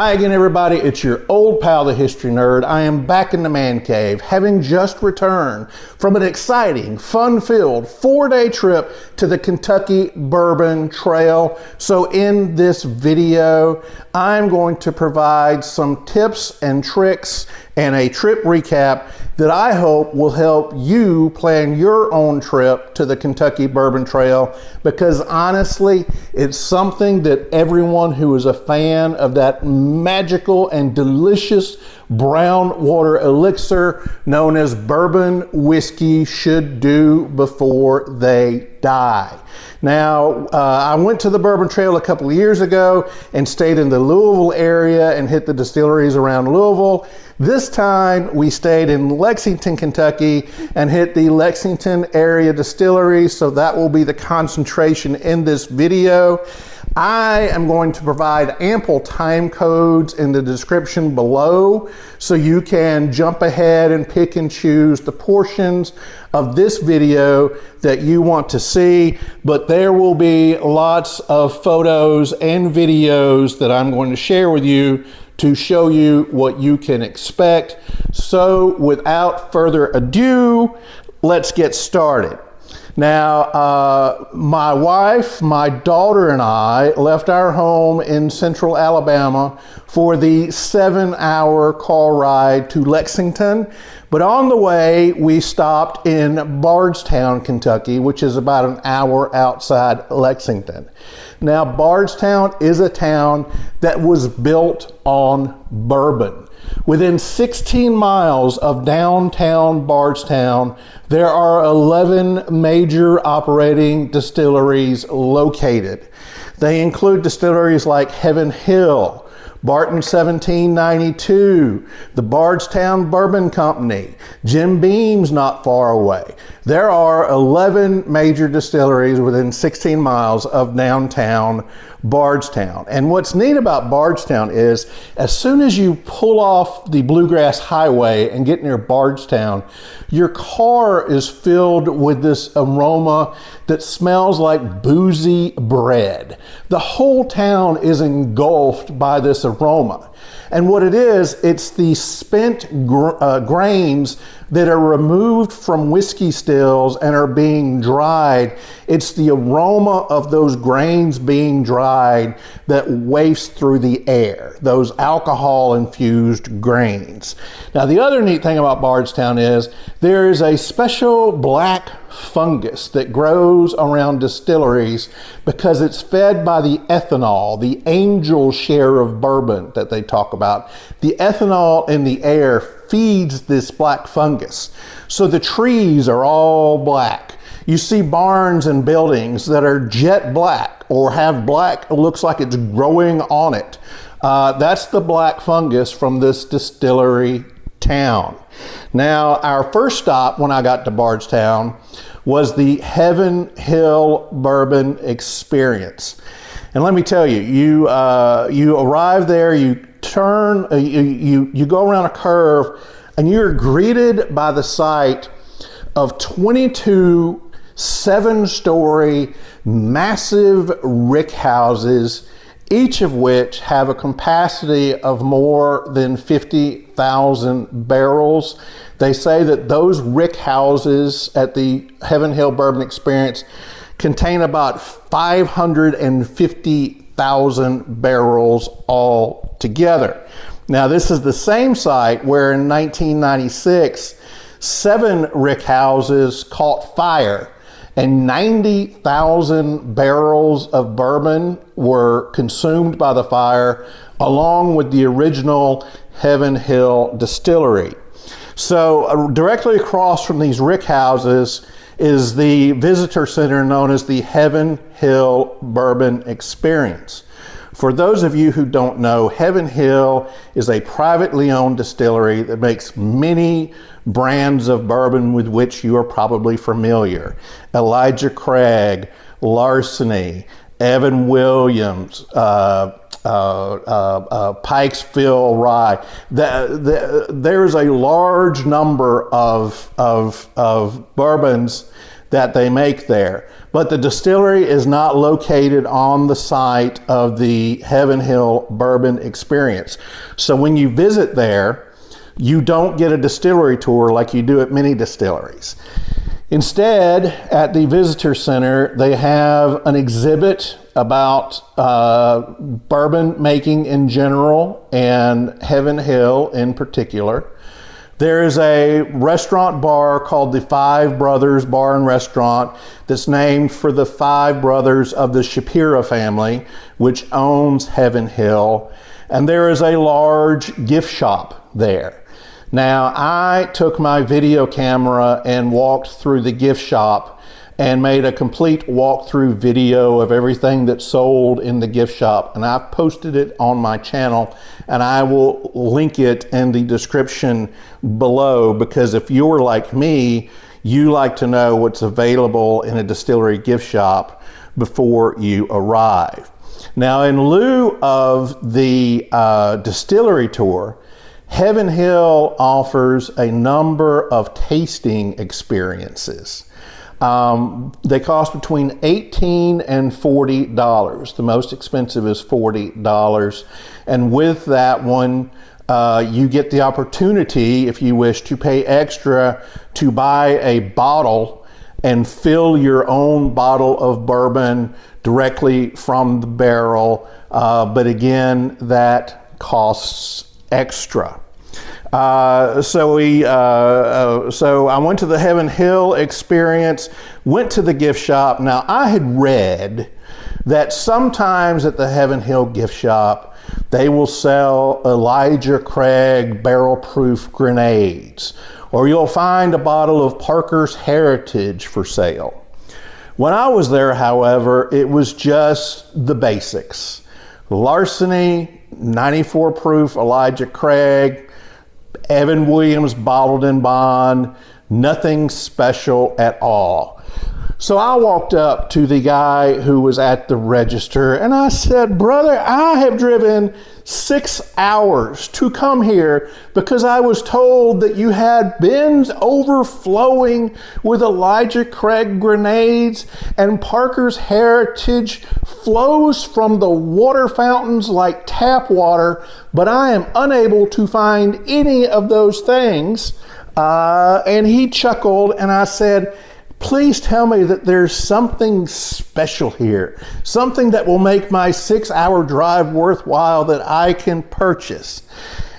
Hi again, everybody. It's your old pal, the History Nerd. I am back in the man cave, having just returned from an exciting, fun-filled 4-day trip to the Kentucky Bourbon Trail. So in this video, I'm going to provide some tips and tricks and a trip recap that I hope will help you plan your own trip to the Kentucky Bourbon Trail, because honestly, it's something that everyone who is a fan of that magical and delicious brown water elixir known as bourbon whiskey should do before they die. Now, I went to the Bourbon Trail a couple of years ago and stayed in the Louisville area and hit the distilleries around Louisville. This time we stayed in Lexington, Kentucky and hit the Lexington area distillery, so that will be the concentration in this video. I am going to provide ample time codes in the description below so you can jump ahead and pick and choose the portions of this video that you want to see, but there will be lots of photos and videos that I'm going to share with you to show you what you can expect. So without further ado, let's get started. Now, my wife, my daughter, and I left our home in central Alabama for the 7-hour car ride to Lexington. But on the way, we stopped in Bardstown, Kentucky, which is about an hour outside Lexington. Now, Bardstown is a town that was built on bourbon. Within 16 miles of downtown Bardstown, there are 11 major operating distilleries located. They include distilleries like Heaven Hill, Barton 1792, the Bardstown Bourbon Company, Jim Beam's not far away. There are 11 major distilleries within 16 miles of downtown Bardstown. And what's neat about Bardstown is as soon as you pull off the Bluegrass Highway and get near Bardstown, your car is filled with this aroma that smells like boozy bread. The whole town is engulfed by this aroma. And what it is, it's the spent grains that are removed from whiskey stills and are being dried. It's the aroma of those grains being dried that wafts through the air, those alcohol-infused grains. Now, the other neat thing about Bardstown is there is a special black fungus that grows around distilleries because it's fed by the ethanol, the angel share of bourbon that they talk about. The ethanol in the air feeds this black fungus. So the trees are all black. You see barns and buildings that are jet black or have black, it looks like it's growing on it. That's the black fungus from this distillery town. Now, our first stop when I got to Bardstown was the Heaven Hill Bourbon Experience. And let me tell you, you arrive there, you turn, you go around a curve, and you're greeted by the sight of 22 7-story massive rick houses, each of which have a capacity of more than 50,000 barrels. They say that those rick houses at the Heaven Hill Bourbon Experience contain about 550,000 barrels all together. Now, this is the same site where in 1996, 7 rick houses caught fire and 90,000 barrels of bourbon were consumed by the fire, along with the original Heaven Hill Distillery. So directly across from these rick houses is the visitor center known as the Heaven Hill Bourbon Experience. For those of you who don't know, Heaven Hill is a privately owned distillery that makes many brands of bourbon with which you are probably familiar. Elijah Craig, Larceny, Evan Williams, Pikesville Rye. There's a large number of bourbons that they make there. But the distillery is not located on the site of the Heaven Hill Bourbon Experience. So when you visit there, you don't get a distillery tour like you do at many distilleries. Instead, at the visitor center, they have an exhibit about bourbon making in general and Heaven Hill in particular. There is a restaurant bar called the Five Brothers Bar and Restaurant that's named for the five brothers of the Shapiro family, which owns Heaven Hill. And there is a large gift shop there. Now, I took my video camera and walked through the gift shop and made a complete walkthrough video of everything that's sold in the gift shop. And I've posted it on my channel, and I will link it in the description below, because if you're like me, you like to know what's available in a distillery gift shop before you arrive. Now, in lieu of the distillery tour, Heaven Hill offers a number of tasting experiences. They cost between $18 and $40. The most expensive is $40. And with that one, you get the opportunity, if you wish to pay extra, to buy a bottle and fill your own bottle of bourbon directly from the barrel. But again, that costs extra. So I went to the Heaven Hill experience, went to the gift shop. Now, I had read that sometimes at the Heaven Hill gift shop, they will sell Elijah Craig barrel-proof grenades, or you'll find a bottle of Parker's Heritage for sale. When I was there, however, it was just the basics. Larceny, 94 proof Elijah Craig, Evan Williams bottled in bond, nothing special at all. So I walked up to the guy who was at the register and I said, "Brother, I have driven 6 hours to come here because I was told that you had bins overflowing with Elijah Craig grenades, and Parker's Heritage flows from the water fountains like tap water, but I am unable to find any of those things." And he chuckled, and I said, "Please tell me that there's something special here, something that will make my 6-hour drive worthwhile that I can purchase."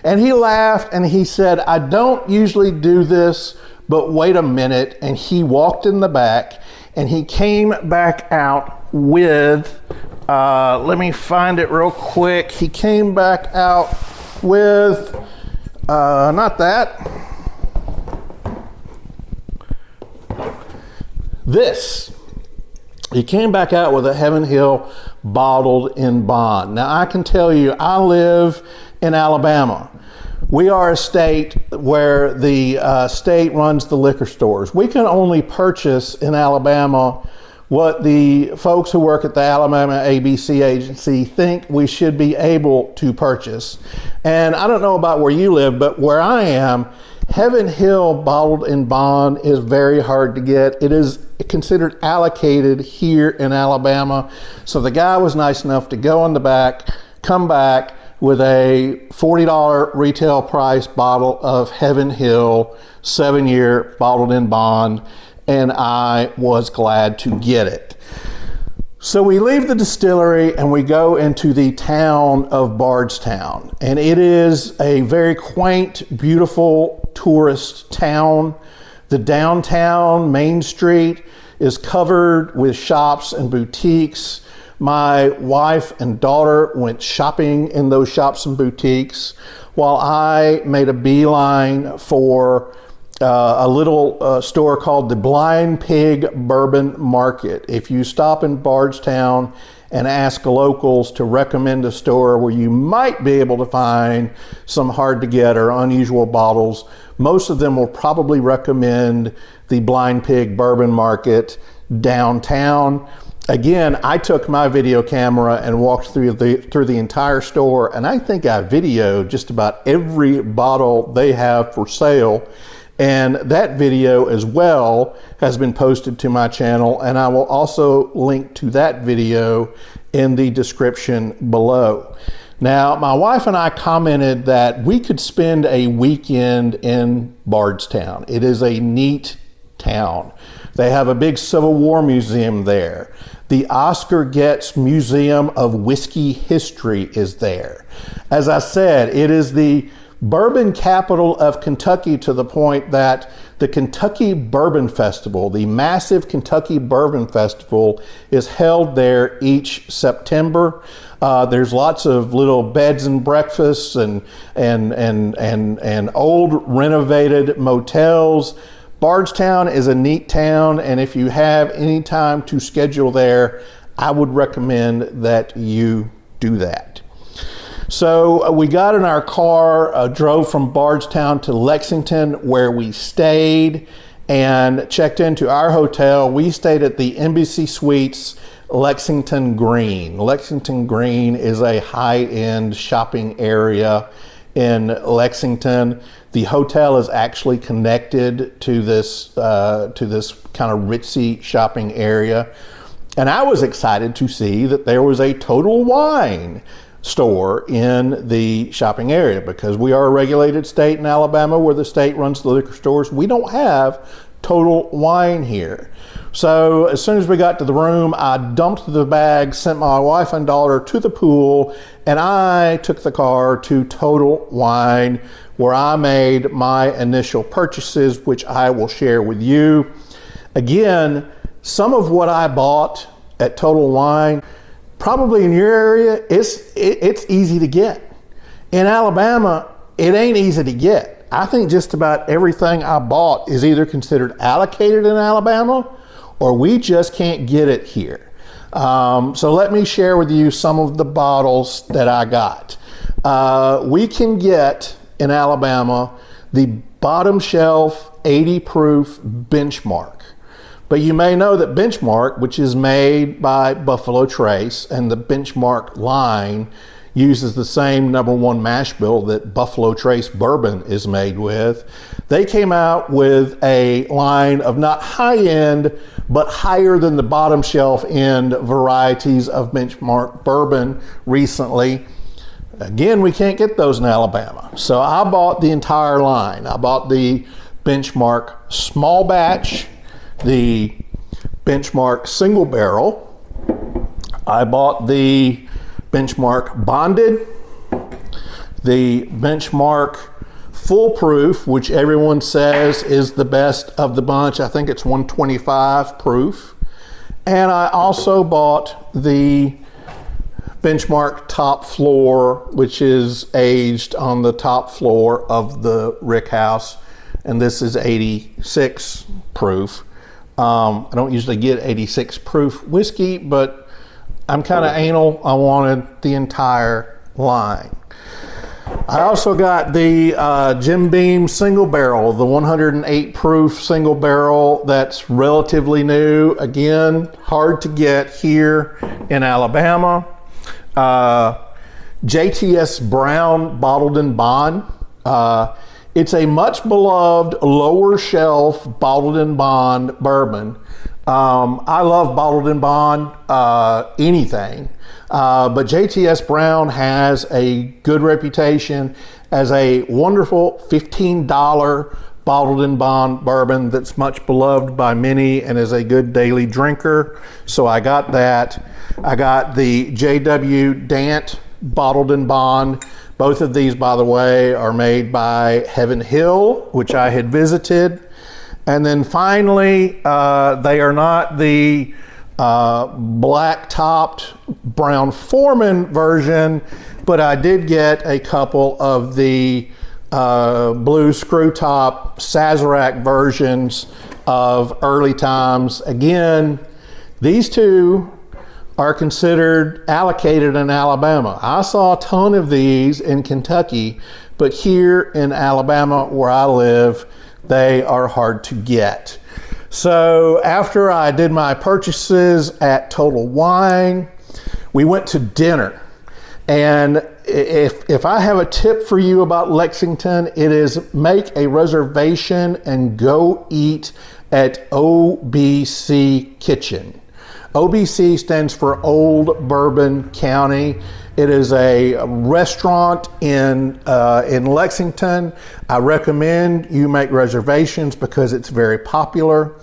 And he laughed and he said, "I don't usually do this, but wait a minute." And he walked in the back and he came back out with, let me find it real quick. He came back out with, not that. This. He came back out with a Heaven Hill bottled in bond. Now, I can tell you, I live in Alabama. We are a state where the state runs the liquor stores. We can only purchase in Alabama what the folks who work at the Alabama ABC agency think we should be able to purchase. And I don't know about where you live, but where I am, Heaven Hill bottled in bond is very hard to get. It is considered allocated here in Alabama. So the guy was nice enough to go in the back, come back with a $40 retail price bottle of Heaven Hill 7-year bottled in bond, and I was glad to get it. So we leave the distillery and we go into the town of Bardstown, and it is a very quaint, beautiful tourist town. The downtown Main Street is covered with shops and boutiques. My wife and daughter went shopping in those shops and boutiques while I made a beeline for a little store called the Blind Pig Bourbon Market. If you stop in Bardstown and ask locals to recommend a store where you might be able to find some hard to get or unusual bottles, most of them will probably recommend the Blind Pig Bourbon Market downtown. Again, I took my video camera and walked through the entire store, and I think I videoed just about every bottle they have for sale. And that video as well has been posted to my channel, and I will also link to that video in the description below. Now, my wife and I commented that we could spend a weekend in Bardstown. It is a neat town. They have a big Civil War museum there. The Oscar Getz Museum of Whiskey History is there. As I said, it is the bourbon capital of Kentucky, to the point that the Kentucky Bourbon Festival, the massive Kentucky Bourbon Festival, is held there each September. There's lots of little beds and breakfasts and old renovated motels. Bardstown is a neat town, and if you have any time to schedule there, I would recommend that you do that. So we got in our car, drove from Bardstown to Lexington, where we stayed, and checked into our hotel. We stayed at the Embassy Suites Lexington Green. Lexington Green is a high-end shopping area in Lexington. The hotel is actually connected to this kind of ritzy shopping area. And I was excited to see that there was a Total Wine store in the shopping area, because we are a regulated state in Alabama where the state runs the liquor stores. We don't have Total Wine here. So as soon as we got to the room, I dumped the bag, sent my wife and daughter to the pool, and I took the car to Total Wine, where I made my initial purchases, which I will share with you. Again, some of what I bought at Total Wine, probably in your area, it's easy to get. In Alabama, it ain't easy to get. I think just about everything I bought is either considered allocated in Alabama, or we just can't get it here. So let me share with you some of the bottles that I got. We can get in Alabama the bottom shelf 80 proof Benchmark. But you may know that Benchmark, which is made by Buffalo Trace, and the Benchmark line uses the same #1 mash bill that Buffalo Trace bourbon is made with. They came out with a line of not high end, but higher than the bottom shelf end varieties of Benchmark bourbon recently. Again, we can't get those in Alabama. So I bought the entire line. I bought the Benchmark Small Batch, the Benchmark Single Barrel. I bought the Benchmark Bonded, the Benchmark Full Proof, which everyone says is the best of the bunch. I think it's 125 proof. And I also bought the Benchmark Top Floor, which is aged on the top floor of the rick house. And this is 86 proof. I don't usually get 86 proof whiskey, but I'm kind of anal. I wanted the entire line. I also got the Jim Beam Single Barrel, the 108 proof single barrel that's relatively new. Again, hard to get here in Alabama. JTS Brown Bottled in Bond. It's a much beloved lower shelf bottled in bond bourbon. I love bottled in bond anything, but JTS Brown has a good reputation as a wonderful $15 bottled in bond bourbon that's much beloved by many and is a good daily drinker. So I got that. I got the JW Dant bottled in bond. Both of these, by the way, are made by Heaven Hill, which I had visited. And then finally, they are not the black-topped Brown Forman version, but I did get a couple of the blue screw-top Sazerac versions of early times. Again, these two are considered allocated in Alabama. I saw a ton of these in Kentucky, but here in Alabama where I live, they are hard to get. So after I did my purchases at Total Wine, we went to dinner. And if I have a tip for you about Lexington, it is make a reservation and go eat at OBC Kitchen. OBC stands for Old Bourbon County. It is a restaurant in Lexington. I recommend you make reservations because it's very popular.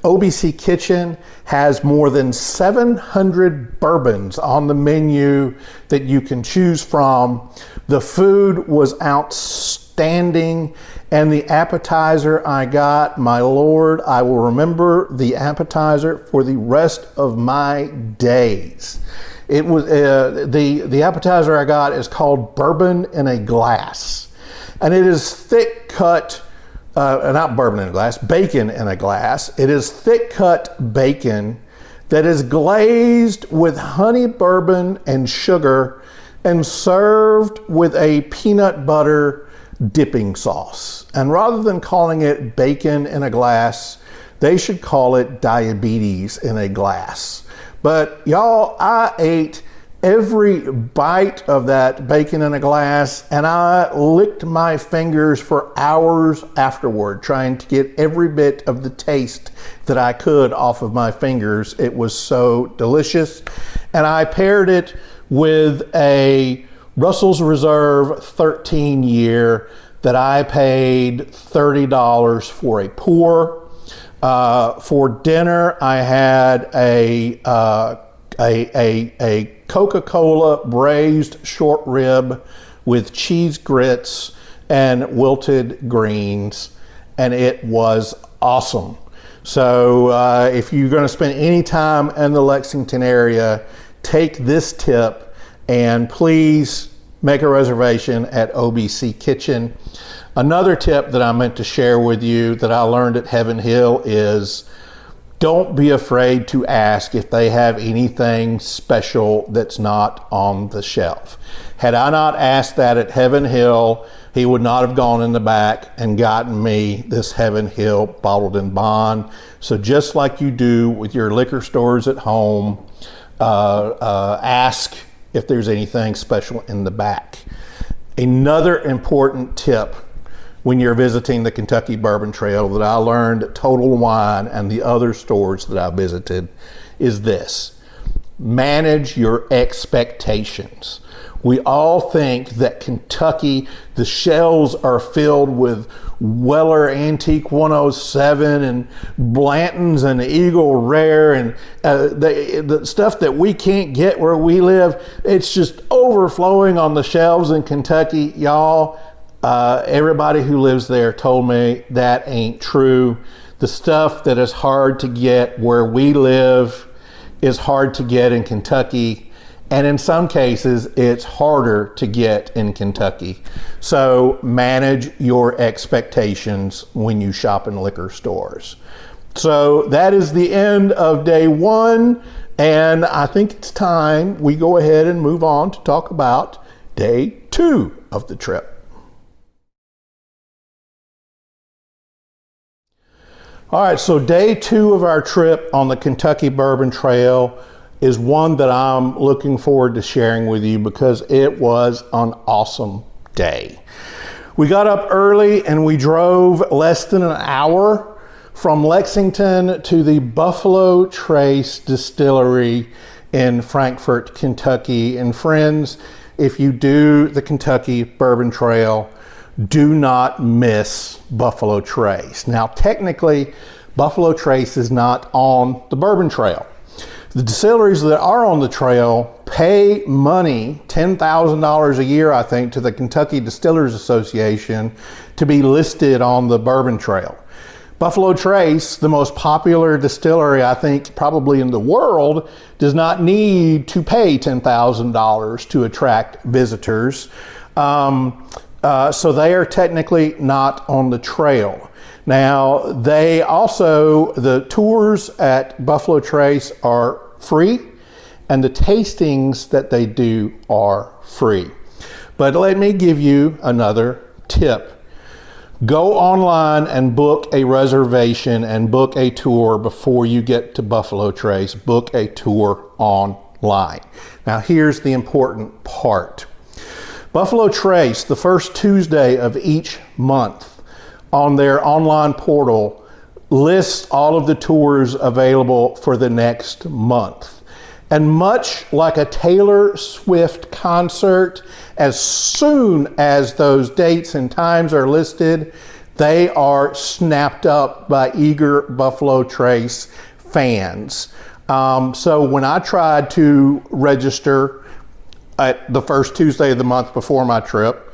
OBC Kitchen has more than 700 bourbons on the menu that you can choose from. The food was outstanding, and the appetizer I got, my Lord, I will remember the appetizer for the rest of my days. It was the appetizer I got is called Bourbon in a Glass, and it is thick cut. Not bourbon in a glass, bacon in a glass. It is thick cut bacon that is glazed with honey bourbon and sugar and served with a peanut butter dipping sauce. And rather than calling it bacon in a glass, they should call it diabetes in a glass. But y'all, I ate every bite of that bacon in a glass, and I licked my fingers for hours afterward, trying to get every bit of the taste that I could off of my fingers. It was so delicious. And I paired it with a Russell's Reserve 13 year that I paid $30 for a pour. For dinner, I had a Coca-Cola braised short rib with cheese grits and wilted greens, and it was awesome. So if you're going to spend any time in the Lexington area, take this tip and please make a reservation at OBC Kitchen. Another tip that I meant to share with you that I learned at Heaven Hill is don't be afraid to ask if they have anything special that's not on the shelf. Had I not asked that at Heaven Hill, he would not have gone in the back and gotten me this Heaven Hill bottled in bond. So just like you do with your liquor stores at home, ask if there's anything special in the back. Another important tip when you're visiting the Kentucky Bourbon Trail that I learned at Total Wine and the other stores that I visited is this: manage your expectations. We all think that Kentucky, the shelves are filled with Weller Antique 107 and Blanton's and Eagle Rare and the stuff that we can't get where we live. It's just overflowing on the shelves in Kentucky. Y'all, everybody who lives there told me that ain't true. The stuff that is hard to get where we live is hard to get in Kentucky. And in some cases, it's harder to get in Kentucky. So manage your expectations when you shop in liquor stores. So that is the end of day one. And I think it's time we go ahead and move on to talk about day two of the trip. All right, so day two of our trip on the Kentucky Bourbon Trail is one that I'm looking forward to sharing with you because it was an awesome day. We got up early and we drove less than an hour from Lexington to the Buffalo Trace Distillery in Frankfort, Kentucky. And friends, if you do the Kentucky Bourbon Trail, do not miss Buffalo Trace. Now, technically, Buffalo Trace is not on the Bourbon Trail. The distilleries that are on the trail pay money, $10,000 a year, I think, to the Kentucky Distillers Association to be listed on the Bourbon Trail. Buffalo Trace, the most popular distillery, I think, probably in the world, does not need to pay $10,000 to attract visitors. So they are technically not on the trail. Now, they also, the tours at Buffalo Trace are free, and the tastings that they do are free. But let me give you another tip. Go online and book a reservation and book a tour before you get to Buffalo Trace. Book a tour online. online. Now here's the important part. Buffalo Trace, the first Tuesday of each month on their online portal, lists all of the tours available for the next month. And much like a Taylor Swift concert, as soon as those dates and times are listed, they are snapped up by eager Buffalo Trace fans. So when I tried to register at the first Tuesday of the month before my trip,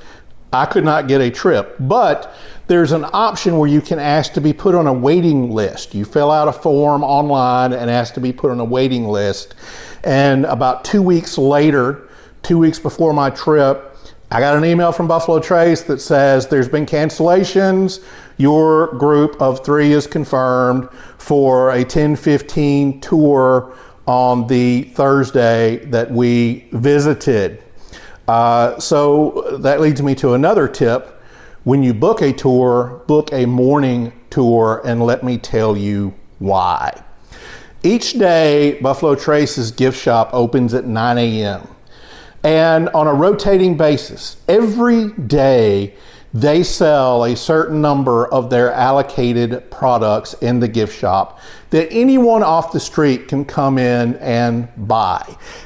I could not get a trip. But there's an option where you can ask to be put on a waiting list. You fill out a form online and ask to be put on a waiting list. And about 2 weeks later, 2 weeks before my trip, I got an email from Buffalo Trace that says there's been cancellations. Your group of 3 is confirmed for a 10:15 tour on the Thursday that we visited. So that leads me to another tip. When you book a tour, book a morning tour, and let me tell you why. Each day, Buffalo Trace's gift shop opens at 9 a.m. And on a rotating basis, every day they sell a certain number of their allocated products in the gift shop that anyone off the street can come in and buy.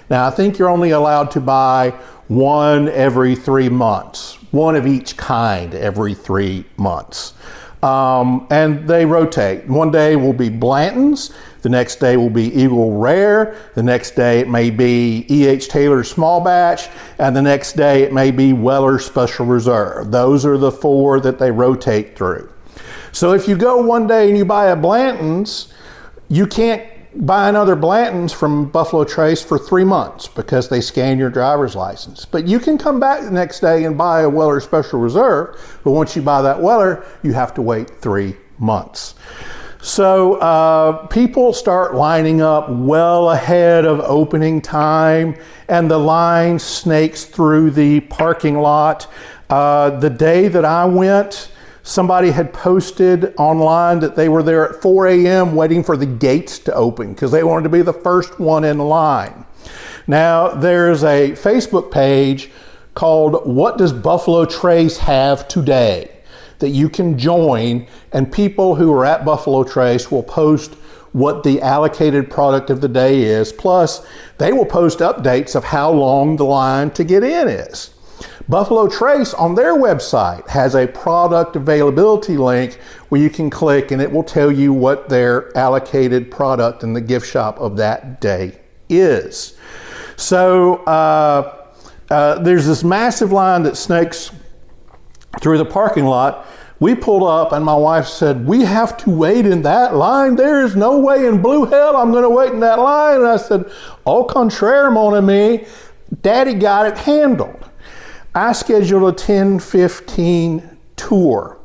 Now, I think you're only allowed to buy one every 3 months, one of each kind every 3 months. And they rotate. One day will be Blanton's, the next day will be Eagle Rare, the next day it may be E.H. Taylor Small Batch, and the next day it may be Weller Special Reserve. Those are the 4 that they rotate through. So if you go one day and you buy a Blanton's, you can't buy another Blanton's from Buffalo Trace for 3 months because they scan your driver's license. But you can come back the next day and buy a Weller Special Reserve, but once you buy that Weller, you have to wait 3 months. So people start lining up well ahead of opening time, and the line snakes through the parking lot. The day that I went, somebody had posted online that they were there at 4 a.m. waiting for the gates to open because they wanted to be the first one in line. Now, there's a Facebook page called What Does Buffalo Trace Have Today? That you can join, and people who are at Buffalo Trace will post what the allocated product of the day is. Plus, they will post updates of how long the line to get in is. Buffalo Trace on their website has a product availability link where you can click and it will tell you what their allocated product in the gift shop of that day is. So there's this massive line that snakes through the parking lot. We pulled up and my wife said, "We have to wait in that line? There is no way in blue hell I'm going to wait in that line." And I said, "Au contraire, mon ami, Daddy got it handled." I scheduled a 10:15 tour.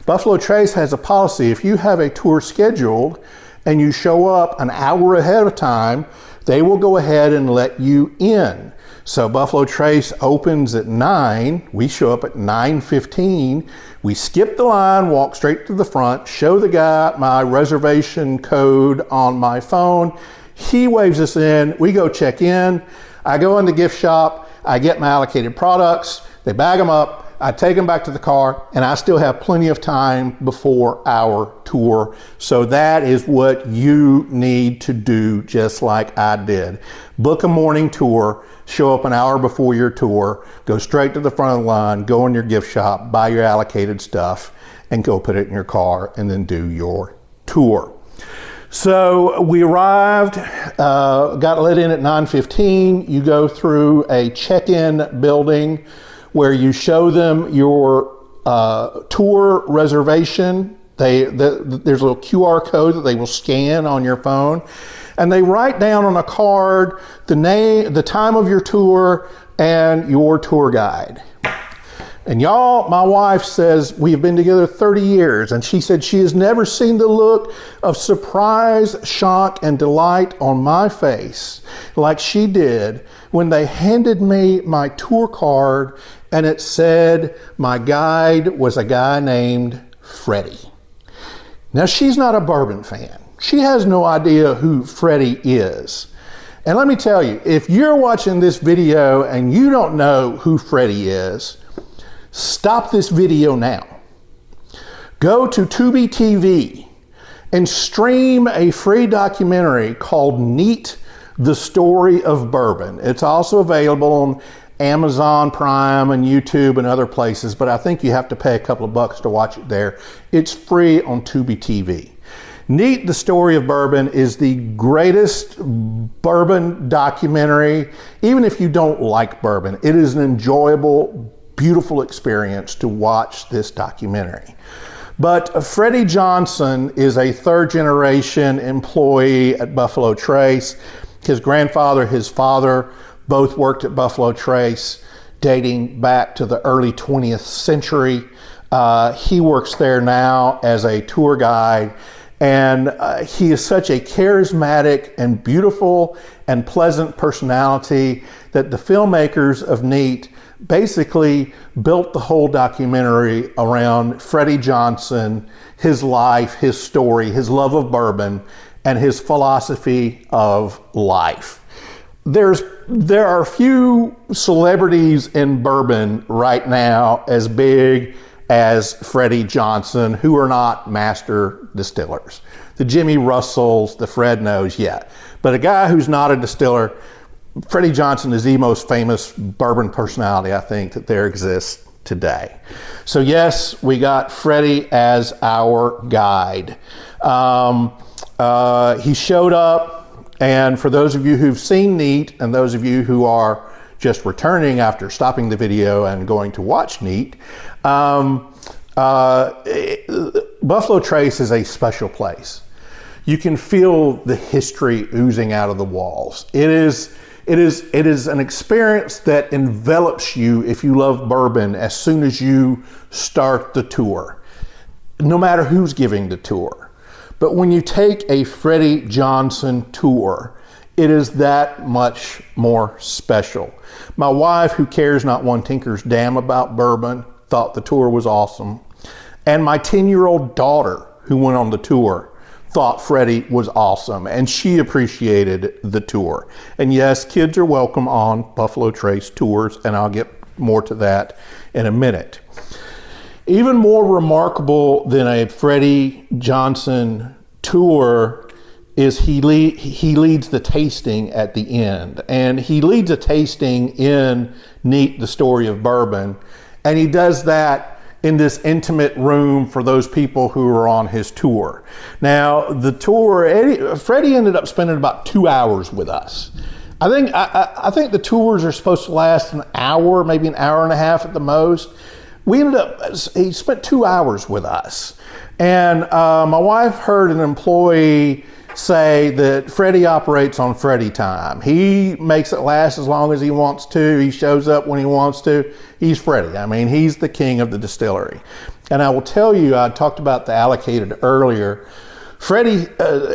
Buffalo Trace has a policy. If you have a tour scheduled and you show up an hour ahead of time, they will go ahead and let you in. So Buffalo Trace opens at 9. We show up at 9:15. We skip the line, walk straight to the front, show the guy my reservation code on my phone. He waves us in. We go check in. I go in the gift shop. I get my allocated products. They bag them up. I take them back to the car, and I still have plenty of time before our tour. So that is what you need to do, just like I did. Book a morning tour, show up an hour before your tour, go straight to the front of the line, go in your gift shop, buy your allocated stuff, and go put it in your car, and then do your tour. So we arrived, got let in at 9:15. You go through a check-in building where you show them your tour reservation. There's a little QR code that they will scan on your phone, and they write down on a card the name, the time of your tour, and your tour guide. And y'all, my wife says we've been together 30 years, and she said she has never seen the look of surprise, shock, and delight on my face like she did when they handed me my tour card and it said my guide was a guy named Freddie. Now, she's not a bourbon fan. She has no idea who Freddie is. And let me tell you, if you're watching this video and you don't know who Freddie is, stop this video now. Go to Tubi TV and stream a free documentary called Neat, the Story of Bourbon. It's also available on Amazon Prime and YouTube and other places, but I think you have to pay a couple of bucks to watch it there. It's free on Tubi TV. Neat, the Story of Bourbon is the greatest bourbon documentary. Even if you don't like bourbon, it is an enjoyable, beautiful experience to watch this documentary. But Freddie Johnson is a third-generation employee at Buffalo Trace. His grandfather, his father, both worked at Buffalo Trace dating back to the early 20th century. He works there now as a tour guide, and he is such a charismatic and beautiful and pleasant personality that the filmmakers of Neat basically built the whole documentary around Freddie Johnson, his life, his story, his love of bourbon, and his philosophy of life. There are few celebrities in bourbon right now as big as Freddie Johnson who are not master distillers. The Jimmy Russells, the Fred Knows, yeah. But a guy who's not a distiller, Freddie Johnson is the most famous bourbon personality I think that there exists today. So yes, we got Freddie as our guide. He showed up. And for those of you who've seen Neat and those of you who are just returning after stopping the video and going to watch Neat, Buffalo Trace is a special place. You can feel the history oozing out of the walls. It is an experience that envelops you if you love bourbon as soon as you start the tour, no matter who's giving the tour. But when you take a Freddie Johnson tour, it is that much more special. My wife, who cares not one tinker's damn about bourbon, thought the tour was awesome. And my 10-year-old daughter, who went on the tour, thought Freddie was awesome, and she appreciated the tour. And yes, kids are welcome on Buffalo Trace tours, and I'll get more to that in a minute. Even more remarkable than a Freddie Johnson tour is he leads the tasting at the end. And he leads a tasting in Neat, the Story of Bourbon. And he does that in this intimate room for those people who are on his tour. Now, the tour, Freddie ended up spending about 2 hours with us. I think the tours are supposed to last an hour, maybe an hour and a half at the most. He spent 2 hours with us. And my wife heard an employee say that Freddie operates on Freddie time. He makes it last as long as he wants to. He shows up when he wants to. He's Freddie. I mean, he's the king of the distillery. And I will tell you, I talked about the allocated earlier. Freddie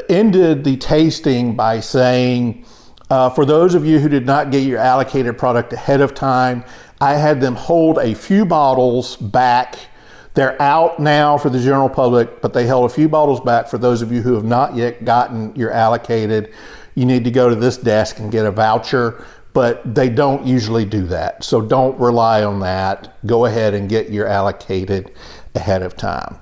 ended the tasting by saying, for those of you who did not get your allocated product ahead of time, I had them hold a few bottles back. They're out now for the general public, but they held a few bottles back for those of you who have not yet gotten your allocated. You need to go to this desk and get a voucher, but they don't usually do that. So don't rely on that. Go ahead and get your allocated ahead of time.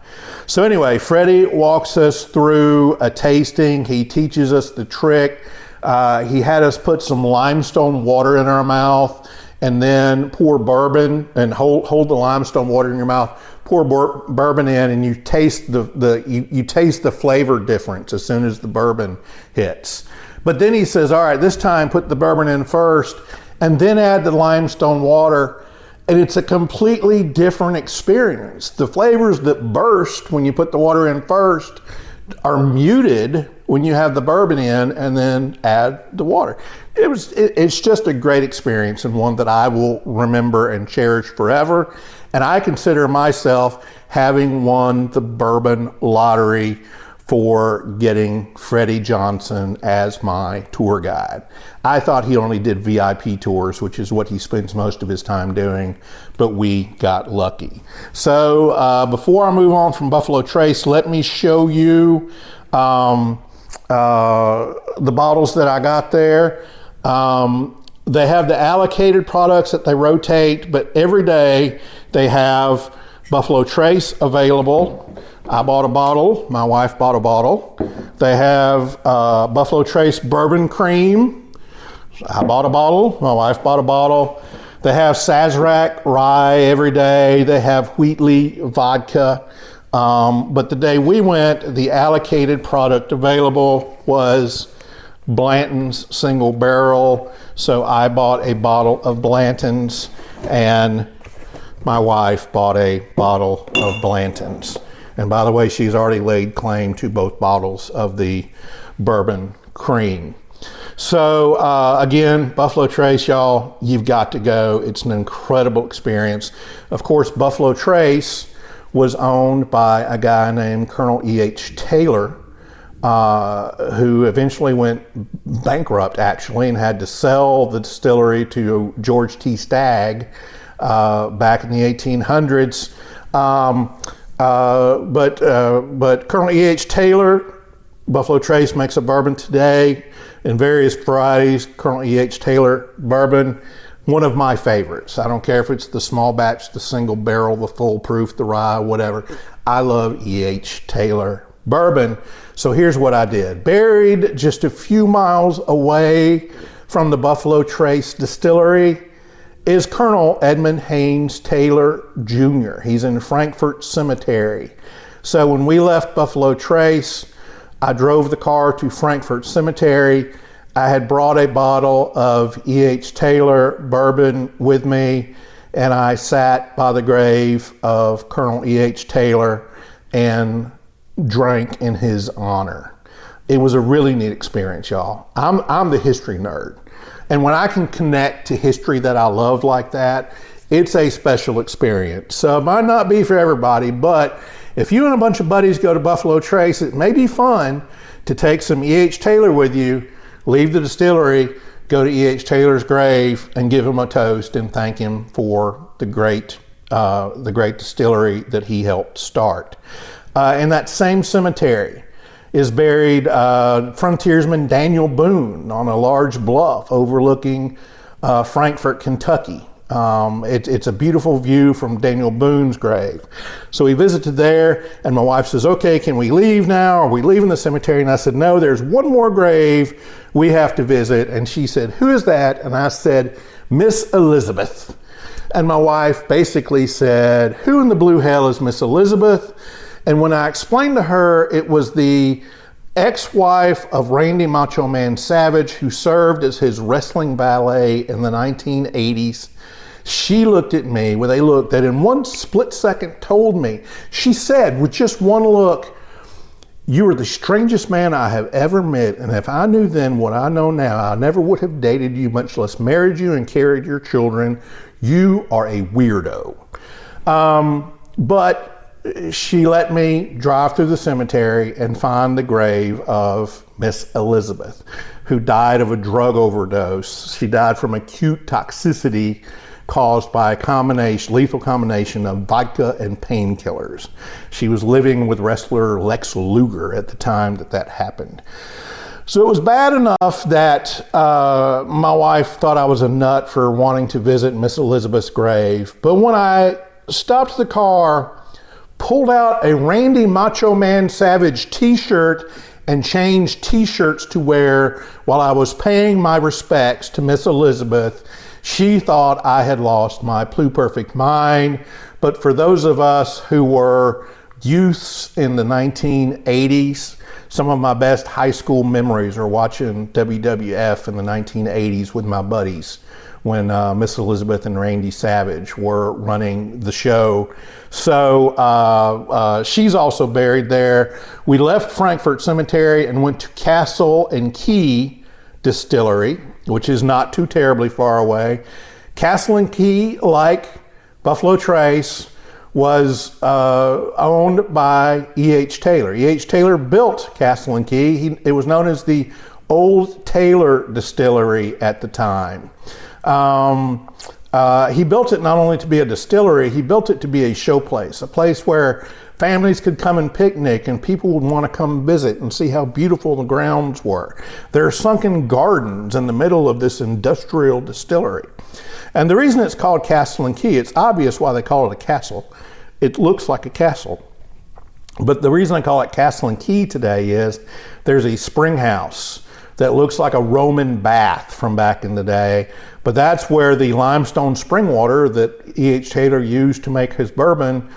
So anyway, Freddie walks us through a tasting. He teaches us the trick. He had us put some limestone water in our mouth and then pour bourbon and hold the limestone water in your mouth, pour bourbon in, and you taste you taste the flavor difference as soon as the bourbon hits. But then he says, all right, this time put the bourbon in first and then add the limestone water, and it's a completely different experience. The flavors that burst when you put the water in first are muted when you have the bourbon in and then add the water. It's just a great experience, and one that I will remember and cherish forever. And I consider myself having won the bourbon lottery for getting Freddie Johnson as my tour guide. I thought he only did VIP tours, which is what he spends most of his time doing, but we got lucky. So before I move on from Buffalo Trace, let me show you the bottles that I got there. They have the allocated products that they rotate, but every day they have Buffalo Trace available. I bought a bottle, my wife bought a bottle. They have Buffalo Trace Bourbon Cream. I bought a bottle, my wife bought a bottle. They have Sazerac Rye every day. They have Wheatley Vodka. But the day we went, the allocated product available was Blanton's Single Barrel. So I bought a bottle of Blanton's and my wife bought a bottle of Blanton's. And by the way, she's already laid claim to both bottles of the Bourbon Cream. So again, Buffalo Trace, y'all, you've got to go. It's an incredible experience. Of course, Buffalo Trace was owned by a guy named Colonel E.H. Taylor, who eventually went bankrupt, actually, and had to sell the distillery to George T. Stagg back in the 1800s. But Colonel E.H. Taylor, Buffalo Trace makes a bourbon today in various varieties. Colonel E.H. Taylor bourbon, one of my favorites. I don't care if it's the small batch, the single barrel, the full proof, the rye, whatever. I love E.H. Taylor bourbon. So here's what I did. Buried just a few miles away from the Buffalo Trace Distillery is Colonel Edmund Haynes Taylor Jr. He's in Frankfort Cemetery. So when we left Buffalo Trace, I drove the car to Frankfort Cemetery. I had brought a bottle of E.H. Taylor bourbon with me, and I sat by the grave of Colonel E.H. Taylor and drank in his honor. It was a really neat experience, y'all. I'm the history nerd. And when I can connect to history that I love like that, it's a special experience. So it might not be for everybody, but if you and a bunch of buddies go to Buffalo Trace, it may be fun to take some E.H. Taylor with you, leave the distillery, go to E.H. Taylor's grave and give him a toast and thank him for the great distillery that he helped start. In that same cemetery is buried frontiersman Daniel Boone on a large bluff overlooking Frankfort, Kentucky. It's a beautiful view from Daniel Boone's grave. So we visited there, and my wife says, okay, can we leave now? Are we leaving the cemetery? And I said, no, there's one more grave we have to visit. And she said, who is that? And I said, Miss Elizabeth. And my wife basically said, who in the blue hell is Miss Elizabeth? And when I explained to her, it was the ex-wife of Randy Macho Man Savage, who served as his wrestling valet in the 1980s. She looked at me with a look that in one split second told me, she said with just one look, you are the strangest man I have ever met, and if I knew then what I know now, I never would have dated you, much less married you and carried your children. You are a weirdo. But she let me drive through the cemetery and find the grave of Miss Elizabeth, who died of a drug overdose. She died from acute toxicity caused by a lethal combination of vodka and painkillers. She was living with wrestler Lex Luger at the time that happened. So it was bad enough that my wife thought I was a nut for wanting to visit Miss Elizabeth's grave. But when I stopped the car, pulled out a Randy Macho Man Savage t-shirt and changed t-shirts to wear while I was paying my respects to Miss Elizabeth, she thought I had lost my pluperfect mind. But for those of us who were youths in the 1980s, some of my best high school memories are watching WWF in the 1980s with my buddies when Miss Elizabeth and Randy Savage were running the show. So she's also buried there. We left Frankfort Cemetery and went to Castle and Key Distillery, which is not too terribly far away. Castle and Key, like Buffalo Trace, was owned by E.H. Taylor. E.H. Taylor built Castle and Key. It was known as the Old Taylor Distillery at the time. He built it not only to be a distillery, he built it to be a showplace, a place where families could come and picnic and people would want to come visit and see how beautiful the grounds were. There are sunken gardens in the middle of this industrial distillery. And the reason it's called Castle and Key, it's obvious why they call it a castle. It looks like a castle. But the reason I call it Castle and Key today is there's a spring house that looks like a Roman bath from back in the day. But that's where the limestone spring water that E.H. Taylor used to make his bourbon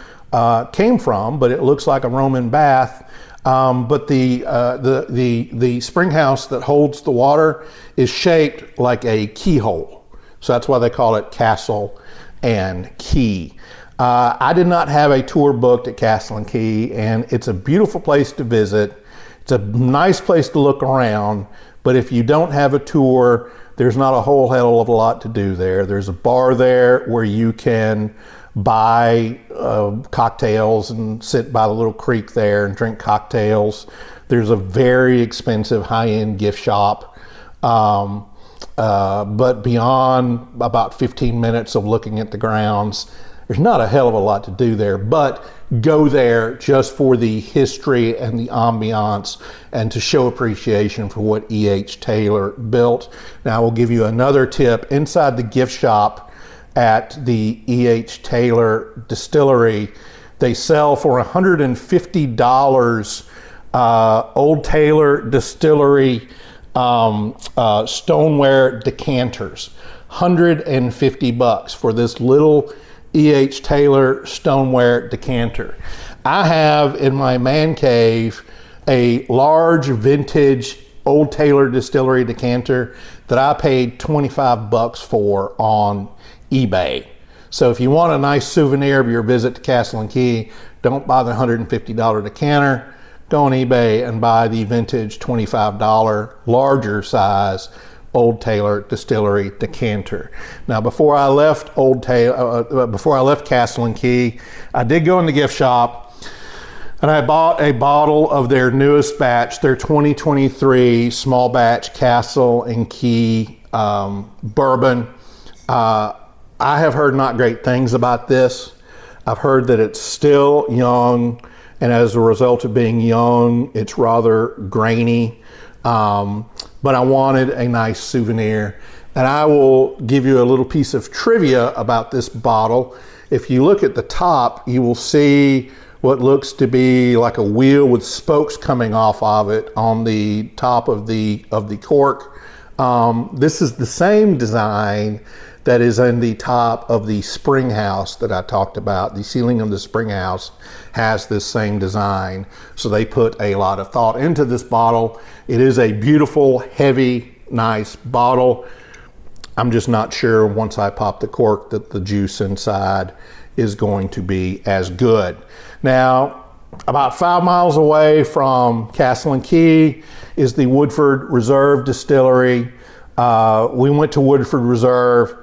came from, but it looks like a Roman bath. But the spring house that holds the water is shaped like a keyhole. So that's why they call it Castle and Key. I did not have a tour booked at Castle and Key, and it's a beautiful place to visit. It's a nice place to look around, but if you don't have a tour, there's not a whole hell of a lot to do there. There's a bar there where you can buy cocktails and sit by the little creek there and drink cocktails. There's a very expensive high-end gift shop. But beyond about 15 minutes of looking at the grounds, there's not a hell of a lot to do there, but go there just for the history and the ambiance and to show appreciation for what E.H. Taylor built. Now, I will give you another tip. Inside the gift shop at the E.H. Taylor Distillery, they sell for $150 Old Taylor Distillery stoneware decanters. $150 for this little E.H. Taylor stoneware decanter. I have in my man cave a large vintage Old Taylor Distillery decanter that I paid $25 for on eBay. So if you want a nice souvenir of your visit to Castle and Key, don't buy the $150 decanter. Go on eBay and buy the vintage $25 larger size Old Taylor Distillery decanter. Now, before I left Castle and Key, I did go in the gift shop and I bought a bottle of their newest batch, their 2023 small batch Castle and Key bourbon. I have heard not great things about this. I've heard that it's still young, and as a result of being young, it's rather grainy. But I wanted a nice souvenir, and I will give you a little piece of trivia about this bottle. If you look at the top, you will see what looks to be like a wheel with spokes coming off of it on the top of the cork. This is the same design that is in the top of the spring house that I talked about. The ceiling of the spring house has this same design. So they put a lot of thought into this bottle. It is a beautiful, heavy, nice bottle. I'm just not sure once I pop the cork that the juice inside is going to be as good. Now, about 5 miles away from Castle and Key is the Woodford Reserve Distillery. We went to Woodford Reserve.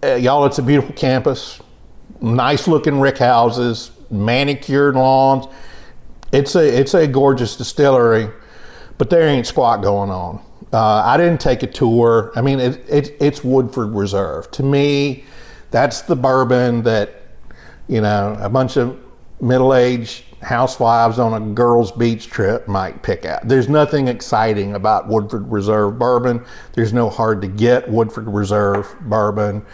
Y'all, it's a beautiful campus, nice looking rick houses, manicured lawns. It's a gorgeous distillery, but there ain't squat going on. I didn't take a tour. I mean, it's Woodford Reserve. To me, that's the bourbon that, you know, a bunch of middle-aged housewives on a girls' beach trip might pick out. There's nothing exciting about Woodford Reserve bourbon. There's no hard to get Woodford Reserve bourbon.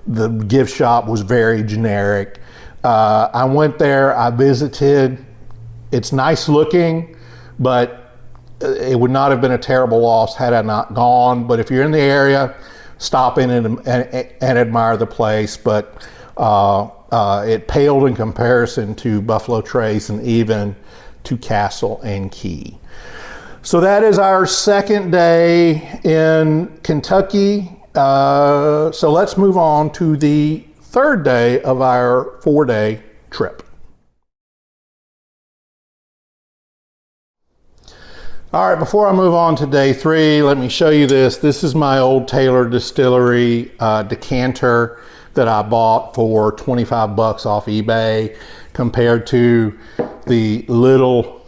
The gift shop was very generic. I went there, I visited. It's nice looking, but it would not have been a terrible loss had I not gone. But if you're in the area, stop in and admire the place. But it paled in comparison to Buffalo Trace and even to Castle and Key. So that is our second day in Kentucky. So let's move on to the third day of our 4-day trip. All right, before I move on to day 3, let me show you this. This is my Old Taylor Distillery decanter that I bought for $25 off eBay compared to the little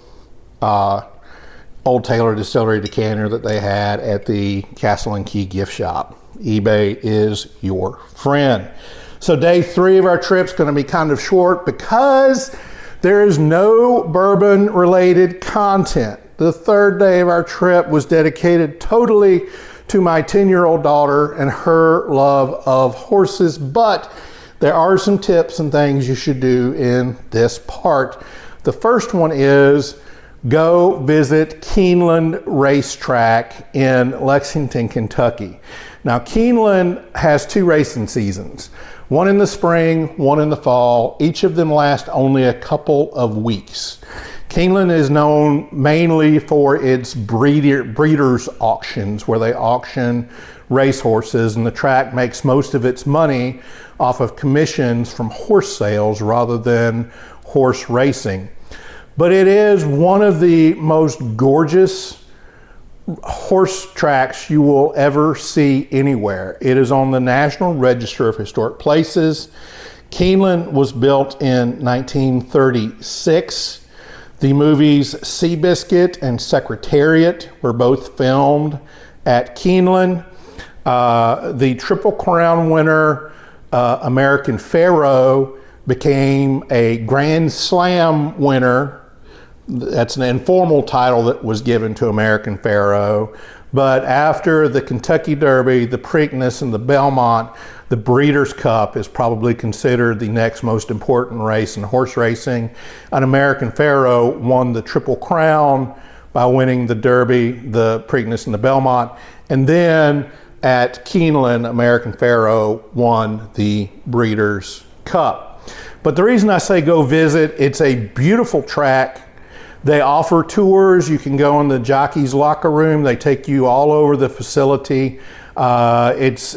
Old Taylor Distillery decanter that they had at the Castle and Key gift shop. eBay is your friend. So day 3 of our trip is going to be kind of short because there is no bourbon related content. The 3rd day of our trip was dedicated totally to my 10-year-old daughter and her love of horses, but there are some tips and things you should do in this part. The first one is go visit Keeneland Racetrack in Lexington, Kentucky. Now, Keeneland has 2 racing seasons, one in the spring, one in the fall. Each of them last only a couple of weeks. Keeneland is known mainly for its breeders' auctions, where they auction racehorses, and the track makes most of its money off of commissions from horse sales rather than horse racing. But it is one of the most gorgeous horse tracks you will ever see anywhere. It is on the National Register of Historic Places. Keeneland was built in 1936. The movies Seabiscuit and Secretariat were both filmed at Keeneland. The Triple Crown winner, American Pharoah, became a Grand Slam winner. That's an informal title that was given to American Pharoah. But after the Kentucky Derby, the Preakness, and the Belmont, the Breeders' Cup is probably considered the next most important race in horse racing. An American Pharoah won the Triple Crown by winning the Derby, the Preakness, and the Belmont. And then at Keeneland, American Pharoah won the Breeders' Cup. But the reason I say go visit, it's a beautiful track. They offer tours. You can go in the jockey's locker room. They take you all over the facility. It's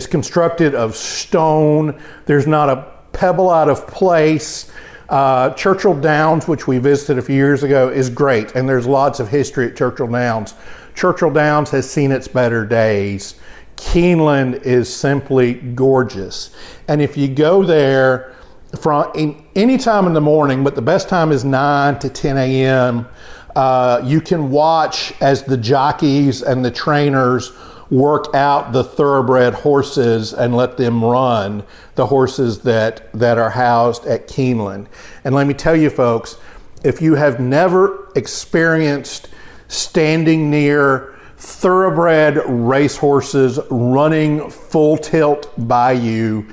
constructed of stone. There's not a pebble out of place. Churchill Downs, which we visited a few years ago, is great, and there's lots of history at Churchill Downs. Churchill Downs has seen its better days. Keeneland is simply gorgeous, and if you go there any time in the morning, but the best time is 9 to 10 a.m., you can watch as the jockeys and the trainers work out the thoroughbred horses and let them run the horses that are housed at Keeneland. And let me tell you folks, if you have never experienced standing near thoroughbred racehorses running full tilt by you,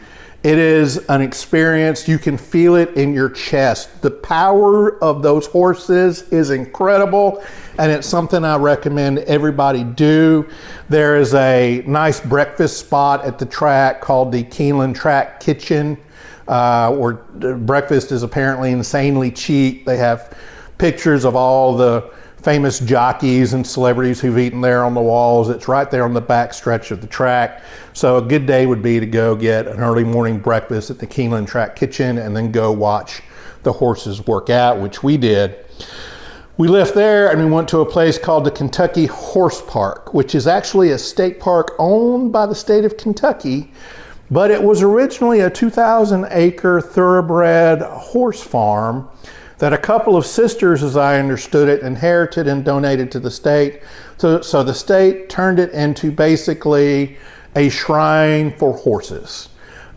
it is an experience. You can feel it in your chest. The power of those horses is incredible, and it's something I recommend everybody do. There is a nice breakfast spot at the track called the Keeneland Track Kitchen, where breakfast is apparently insanely cheap. They have pictures of all the famous jockeys and celebrities who've eaten there on the walls. It's right there on the back stretch of the track. So a good day would be to go get an early morning breakfast at the Keeneland Track Kitchen and then go watch the horses work out, which we did. We left there and we went to a place called the Kentucky Horse Park, which is actually a state park owned by the state of Kentucky, but it was originally a 2,000-acre thoroughbred horse farm that a couple of sisters, as I understood it, inherited and donated to the state. So the state turned it into basically a shrine for horses.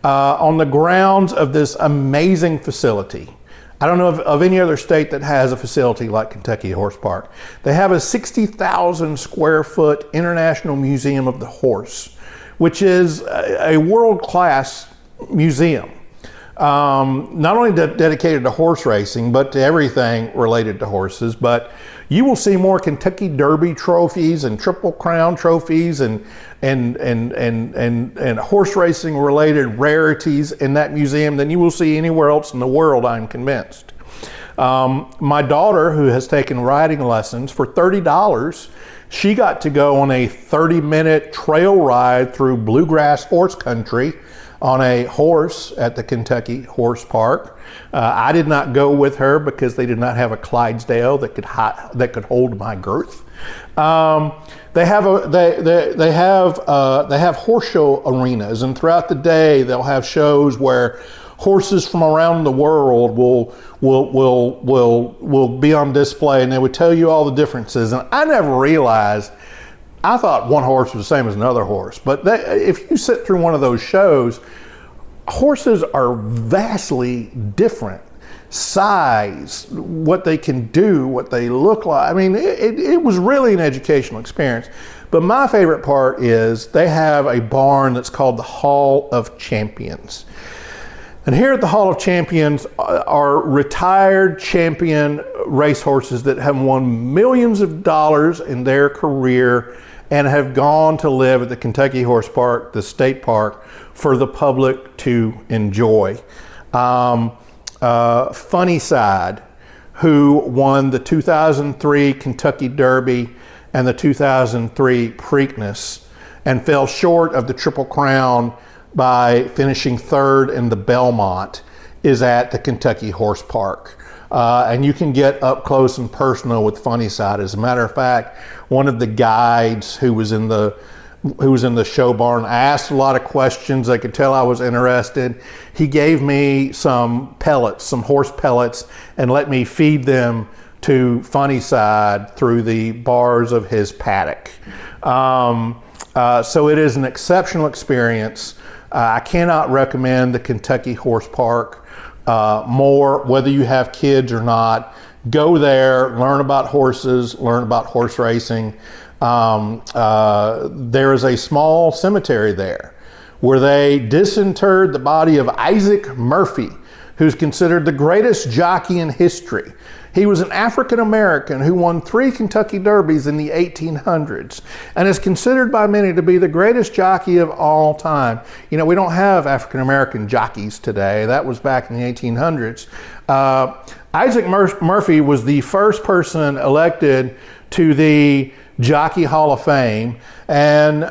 On the grounds of this amazing facility, I don't know of any other state that has a facility like Kentucky Horse Park. They have a 60,000 square foot International Museum of the Horse, which is a world-class museum. Not only dedicated to horse racing, but to everything related to horses. But you will see more Kentucky Derby trophies and Triple Crown trophies and horse racing related rarities in that museum than you will see anywhere else in the world, I'm convinced. My daughter, who has taken riding lessons for $30, she got to go on a 30-minute trail ride through bluegrass horse country on a horse at the Kentucky Horse Park. I did not go with her because they did not have a Clydesdale that could hold my girth. They have horse show arenas, and throughout the day they'll have shows where horses from around the world will be on display, and they would tell you all the differences. And I never realized I thought one horse was the same as another horse, but if you sit through one of those shows, horses are vastly different. Size, what they can do, what they look like. I mean, it was really an educational experience. But my favorite part is they have a barn that's called the Hall of Champions. And here at the Hall of Champions are retired champion racehorses that have won millions of dollars in their career and have gone to live at the Kentucky Horse Park, the state park, for the public to enjoy. Funny Side, who won the 2003 Kentucky Derby and the 2003 Preakness and fell short of the Triple Crown by finishing third in the Belmont, is at the Kentucky Horse Park. And you can get up close and personal with Funny Side. As a matter of fact, one of the guides who was in the show barn asked a lot of questions. I could tell I was interested. He gave me some pellets, some horse pellets, and let me feed them to Funny Side through the bars of his paddock. So it is an exceptional experience. I cannot recommend the Kentucky Horse Park more, whether you have kids or not. Go there, learn about horses, learn about horse racing. There is a small cemetery there where they disinterred the body of Isaac Murphy, who's considered the greatest jockey in history. He was an African American who won 3 Kentucky Derbies in the 1800s and is considered by many to be the greatest jockey of all time. You know, we don't have African American jockeys today. That was back in the 1800s. Isaac Murphy was the first person elected to the Jockey Hall of Fame, and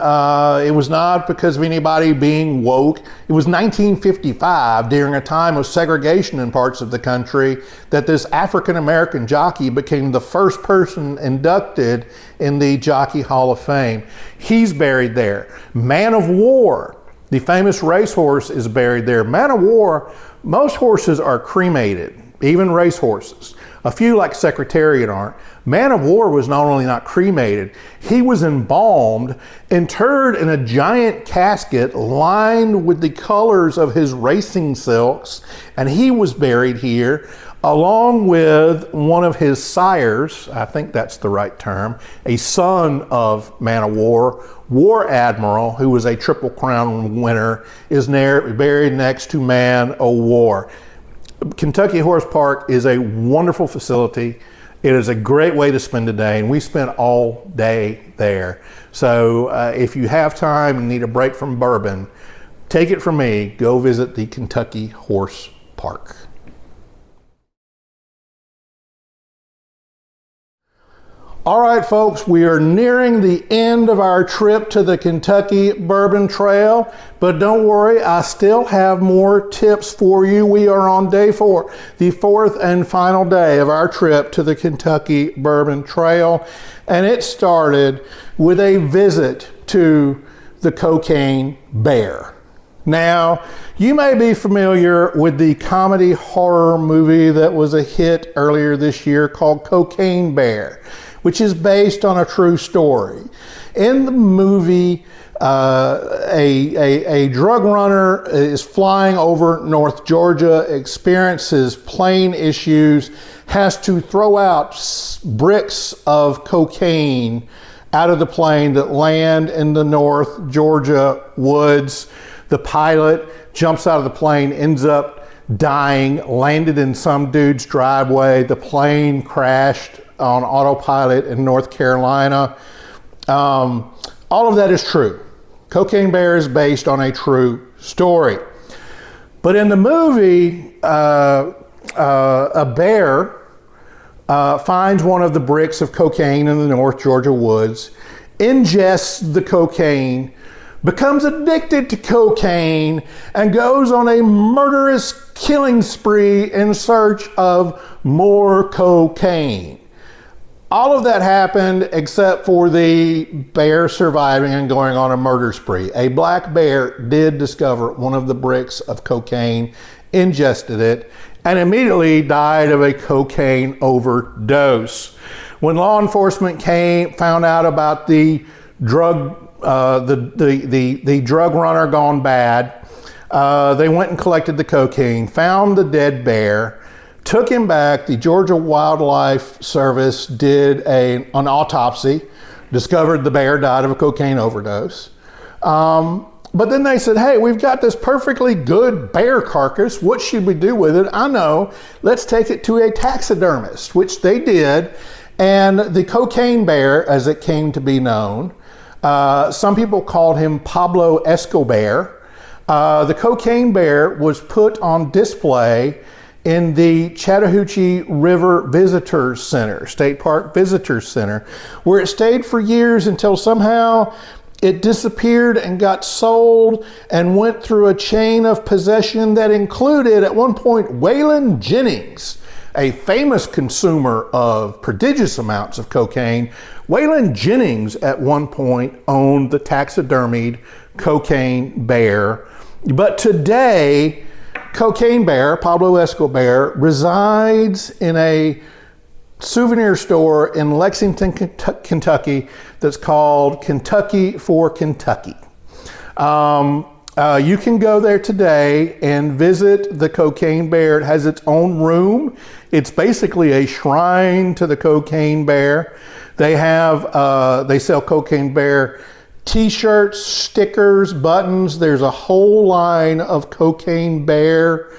it was not because of anybody being woke. It was 1955, during a time of segregation in parts of the country, that this African American jockey became the first person inducted in the Jockey Hall of Fame. He's buried there. Man of War, the famous racehorse, is buried there. Man of War, most horses are cremated, even racehorses. A few, like Secretariat, aren't. Man of War was not only not cremated, he was embalmed, interred in a giant casket lined with the colors of his racing silks, and he was buried here along with one of his sires, I think that's the right term, a son of Man of War, War Admiral, who was a Triple Crown winner, is buried next to Man of War. Kentucky Horse Park is a wonderful facility. It is a great way to spend a day, and we spent all day there. So if you have time and need a break from bourbon, take it from me, go visit the Kentucky Horse Park. All right, folks, we are nearing the end of our trip to the Kentucky Bourbon Trail, but don't worry, I still have more tips for you. We are on day 4, the 4th and final day of our trip to the Kentucky Bourbon Trail, and it started with a visit to the Cocaine Bear. Now, you may be familiar with the comedy horror movie that was a hit earlier this year called Cocaine Bear, which is based on a true story. In the movie, a drug runner is flying over North Georgia, experiences plane issues, has to throw out bricks of cocaine out of the plane that land in the North Georgia woods. The pilot jumps out of the plane, ends up dying, landed in some dude's driveway. The plane crashed on autopilot in North Carolina. All of that is true. Cocaine Bear is based on a true story. But in the movie, a bear finds one of the bricks of cocaine in the North Georgia woods, ingests the cocaine, becomes addicted to cocaine, and goes on a murderous killing spree in search of more cocaine. All of that happened except for the bear surviving and going on a murder spree. A black bear did discover one of the bricks of cocaine, ingested it, and immediately died of a cocaine overdose. When law enforcement found out about the the drug runner gone bad. They went and collected the cocaine, found the dead bear, took him back. The Georgia Wildlife Service did an autopsy, discovered the bear died of a cocaine overdose. But then they said, hey, we've got this perfectly good bear carcass. What should we do with it? I know. Let's take it to a taxidermist, which they did. And the cocaine bear, as it came to be known, some people called him Pablo Escobar. The cocaine bear was put on display in the Chattahoochee River Visitors Center, State Park Visitors Center, where it stayed for years until somehow it disappeared and got sold and went through a chain of possession that included, at one point, Waylon Jennings, a famous consumer of prodigious amounts of cocaine. Waylon Jennings, at one point, owned the taxidermied cocaine bear. But today, cocaine bear, Pablo Escobar, resides in a souvenir store in Lexington, Kentucky that's called Kentucky for Kentucky. You can go there today and visit the cocaine bear. It has its own room. It's basically a shrine to the cocaine bear. They sell cocaine bear t-shirts, stickers, buttons. There's a whole line of cocaine bear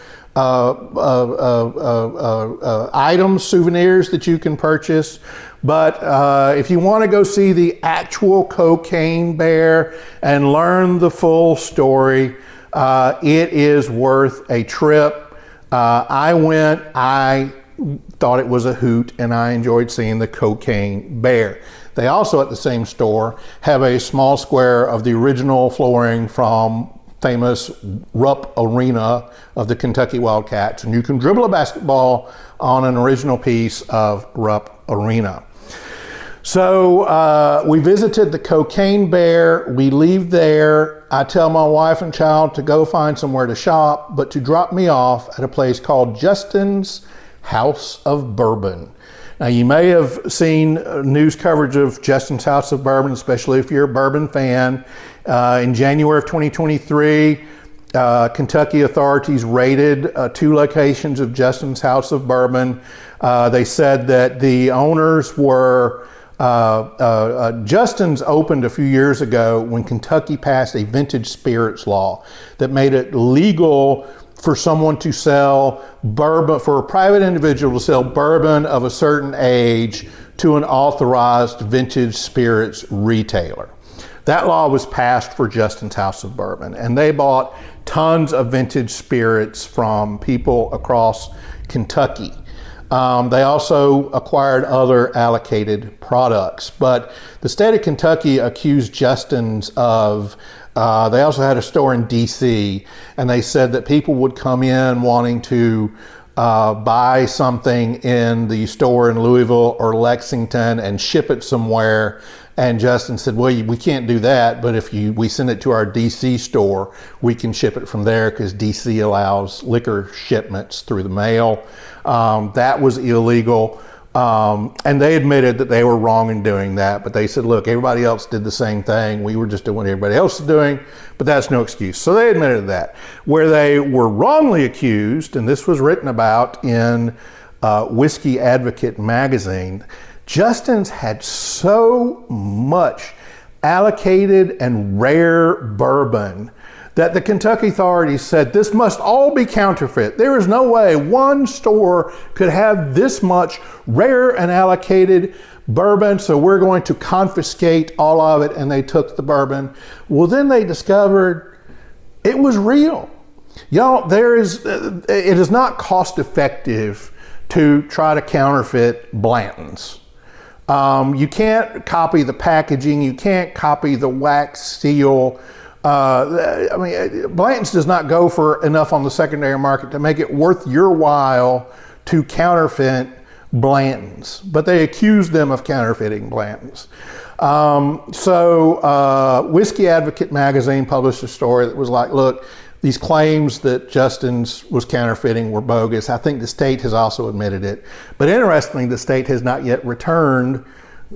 items, souvenirs that you can purchase. But if you want to go see the actual cocaine bear and learn the full story, it is worth a trip. I went, I thought it was a hoot, and I enjoyed seeing the cocaine bear. They also, at the same store, have a small square of the original flooring from famous Rupp Arena of the Kentucky Wildcats, and you can dribble a basketball on an original piece of Rupp Arena. So we visited the cocaine bear. We leave there. I tell my wife and child to go find somewhere to shop, but to drop me off at a place called Justin's House of Bourbon. Now, you may have seen news coverage of Justin's House of Bourbon, especially if you're a bourbon fan. In January of 2023, Kentucky authorities raided 2 locations of Justin's House of Bourbon. They said that the owners were, Justin's opened a few years ago when Kentucky passed a vintage spirits law that made it legal for someone to sell bourbon, for a private individual to sell bourbon of a certain age to an authorized vintage spirits retailer. That law was passed for Justin's House of Bourbon, and they bought tons of vintage spirits from people across Kentucky. They also acquired other allocated products, but the state of Kentucky accused Justin's of they also had a store in DC, and they said that people would come in wanting to buy something in the store in Louisville or Lexington and ship it somewhere. And Justin said, well, we can't do that, but if we send it to our DC store, we can ship it from there because DC allows liquor shipments through the mail. That was illegal. And they admitted that they were wrong in doing that, but they said, look, everybody else did the same thing. We were just doing what everybody else is doing, but that's no excuse. So they admitted that. Where they were wrongly accused, and this was written about in Whiskey Advocate magazine, Justin's had so much allocated and rare bourbon that the Kentucky authorities said this must all be counterfeit. There is no way one store could have this much rare and allocated bourbon, so we're going to confiscate all of it, and they took the bourbon. Well, then they discovered it was real. Y'all, it is not cost effective to try to counterfeit Blanton's. You can't copy the packaging, you can't copy the wax seal. I mean, Blanton's does not go for enough on the secondary market to make it worth your while to counterfeit Blanton's, but they accused them of counterfeiting Blanton's. Whiskey Advocate magazine published a story that was like, look, these claims that Justin's was counterfeiting were bogus. I think the state has also admitted it. But interestingly, the state has not yet returned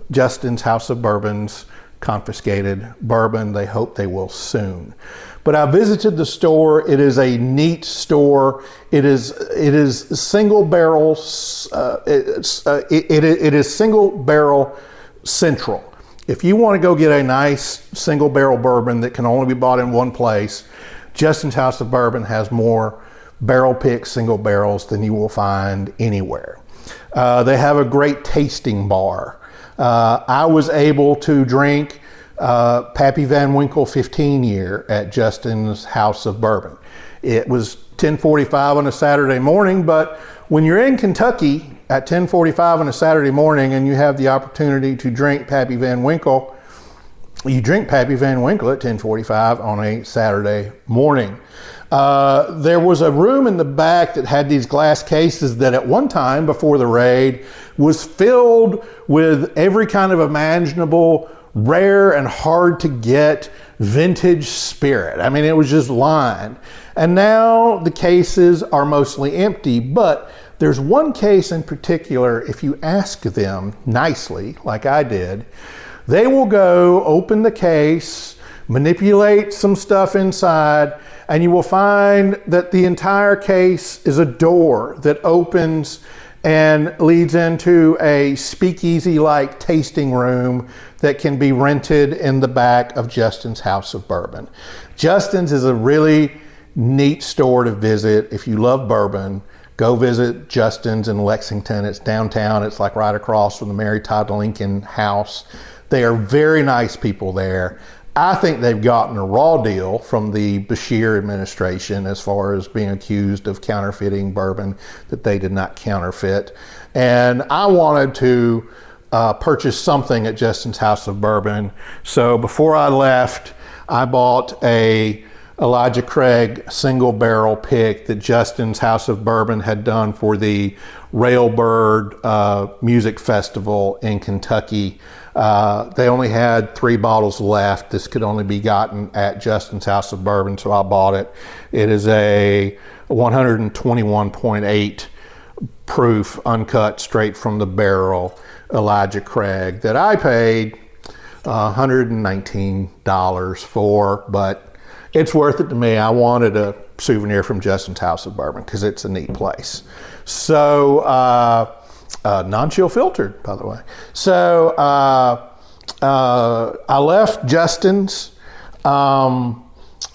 Justin's House of Bourbons confiscated bourbon. They hope they will soon. But I visited the store. It is a neat store. It is single barrels. It is single barrel central. If you want to go get a nice single barrel bourbon that can only be bought in one place, Justin's House of Bourbon has more barrel pick single barrels than you will find anywhere. They have a great tasting bar. I was able to drink Pappy Van Winkle 15 year at Justin's House of Bourbon. It was 10:45 on a Saturday morning, but when you're in Kentucky at 10:45 on a Saturday morning and you have the opportunity to drink Pappy Van Winkle, you drink Pappy Van Winkle at 10:45 on a Saturday morning. There was a room in the back that had these glass cases that at one time before the raid was filled with every kind of imaginable rare and hard to get vintage spirit. I mean, it was just lined. And now the cases are mostly empty, but there's one case in particular, if you ask them nicely, like I did, they will go open the case, manipulate some stuff inside, and you will find that the entire case is a door that opens and leads into a speakeasy-like tasting room that can be rented in the back of Justin's House of Bourbon. Justin's is a really neat store to visit. If you love bourbon, go visit Justin's in Lexington. It's downtown. It's like right across from the Mary Todd Lincoln house. They are very nice people there. I think they've gotten a raw deal from the Bashir administration as far as being accused of counterfeiting bourbon that they did not counterfeit. And I wanted to purchase something at Justin's House of Bourbon. So before I left, I bought a Elijah Craig single barrel pick that Justin's House of Bourbon had done for the Railbird Music Festival in Kentucky. They only had 3 bottles left. This could only be gotten at Justin's House of Bourbon, so I bought it. It is a 121.8 proof, uncut, straight from the barrel Elijah Craig that I paid $119 for, but it's worth it to me. I wanted a souvenir from Justin's House of Bourbon because it's a neat place. So, non-chill filtered, by the way. So I left Justin's. My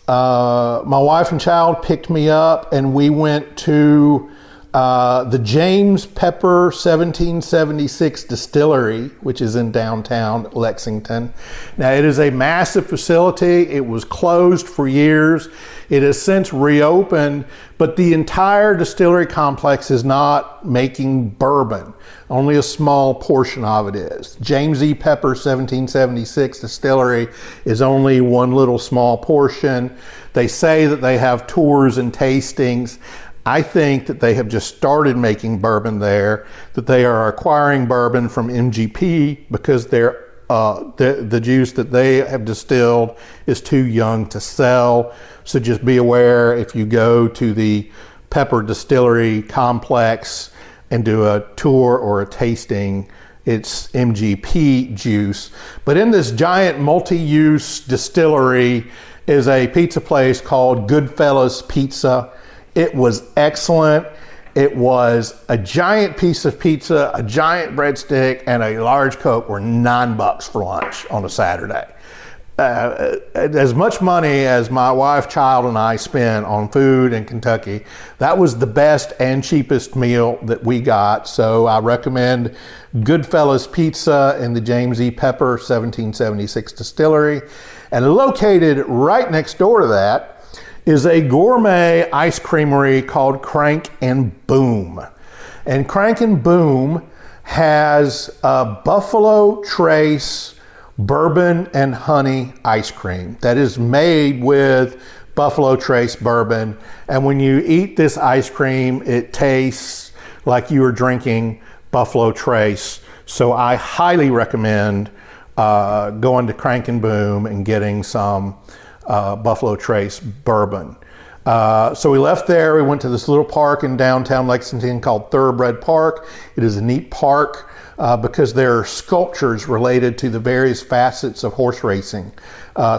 wife and child picked me up, and we went to the James Pepper 1776 Distillery, which is in downtown Lexington. Now, it is a massive facility. It was closed for years. It has since reopened, but the entire distillery complex is not making bourbon. Only a small portion of it is. James E. Pepper 1776 Distillery is only one little small portion. They say that they have tours and tastings. I think that they have just started making bourbon there, that they are acquiring bourbon from MGP because the juice that they have distilled is too young to sell. So just be aware if you go to the Pepper Distillery complex and do a tour or a tasting, it's MGP juice. But in this giant multi-use distillery is a pizza place called Goodfellas Pizza. It was excellent. It was a giant piece of pizza, a giant breadstick, and a large Coke were $9 for lunch on a Saturday. As much money as my wife, child, and I spent on food in Kentucky, that was the best and cheapest meal that we got. So I recommend Goodfellas Pizza in the James E. Pepper 1776 Distillery. And located right next door to that is a gourmet ice creamery called Crank and Boom. And Crank and Boom has a Buffalo Trace bourbon and honey ice cream that is made with Buffalo Trace bourbon. And when you eat this ice cream, it tastes like you are drinking Buffalo Trace. So I highly recommend going to Crank and Boom and getting some Buffalo Trace bourbon. So we left there. We went to this little park in downtown Lexington called Thoroughbred Park. It is a neat park because there are sculptures related to the various facets of horse racing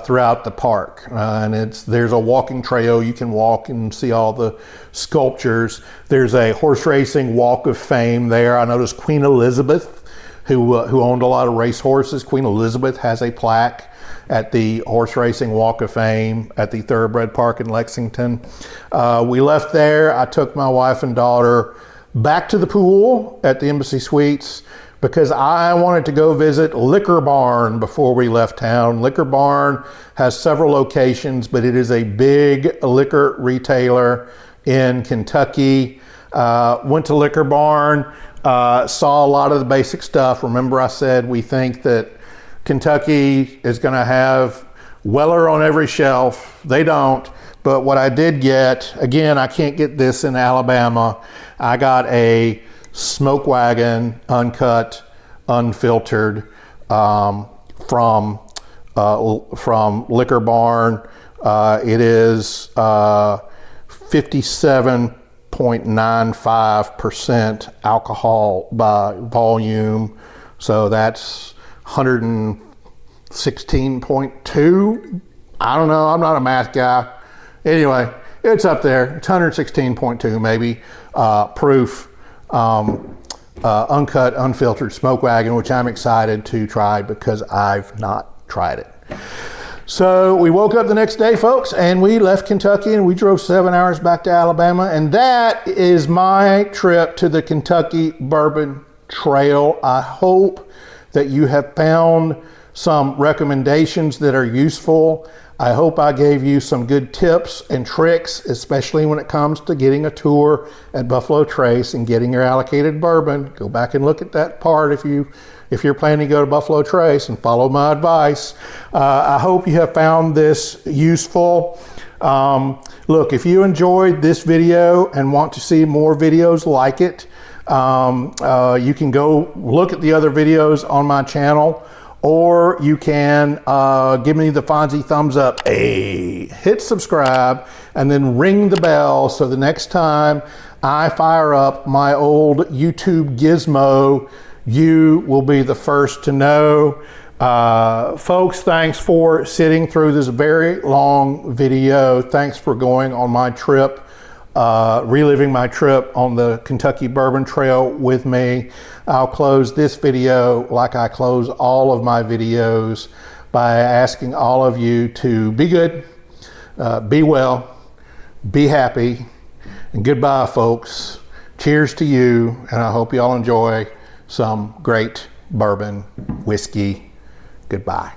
throughout the park. And there's a walking trail. You can walk and see all the sculptures. There's a horse racing walk of fame there. I noticed Queen Elizabeth, who owned a lot of race horses. Queen Elizabeth has a plaque at the Horse Racing Walk of Fame at the Thoroughbred Park in Lexington. We left there. I took my wife and daughter back to the pool at the Embassy Suites because I wanted to go visit Liquor Barn before we left town. Liquor Barn has several locations, but it is a big liquor retailer in Kentucky. Went to Liquor Barn, saw a lot of the basic stuff. Remember I said we think that Kentucky is going to have Weller on every shelf. They don't. But what I did get, again, I can't get this in Alabama. I got a Smoke Wagon, uncut, unfiltered, from Liquor Barn. It is 57.95% alcohol by volume. So that's 116.2. I don't know. I'm not a math guy. Anyway, it's up there. It's 116.2 maybe proof. Uncut, unfiltered Smoke Wagon, which I'm excited to try because I've not tried it. So we woke up the next day, folks, and we left Kentucky and we drove 7 hours back to Alabama. And that is my trip to the Kentucky Bourbon Trail. I hope that you have found some recommendations that are useful. I hope I gave you some good tips and tricks, especially when it comes to getting a tour at Buffalo Trace and getting your allocated bourbon. Go back and look at that part if you're planning to go to Buffalo Trace and follow my advice. I hope you have found this useful. Look, if you enjoyed this video and want to see more videos like it, you can go look at the other videos on my channel, or you can give me the Fonzie thumbs up. Hey, hit subscribe and then ring the bell so the next time I fire up my old YouTube gizmo, you will be the first to know. Folks, thanks for sitting through this very long video. Thanks for going on my trip, reliving my trip on the Kentucky Bourbon Trail with me. I'll close this video like I close all of my videos by asking all of you to be good, be well, be happy, and goodbye, folks. Cheers to you, and I hope you all enjoy some great bourbon whiskey. Goodbye.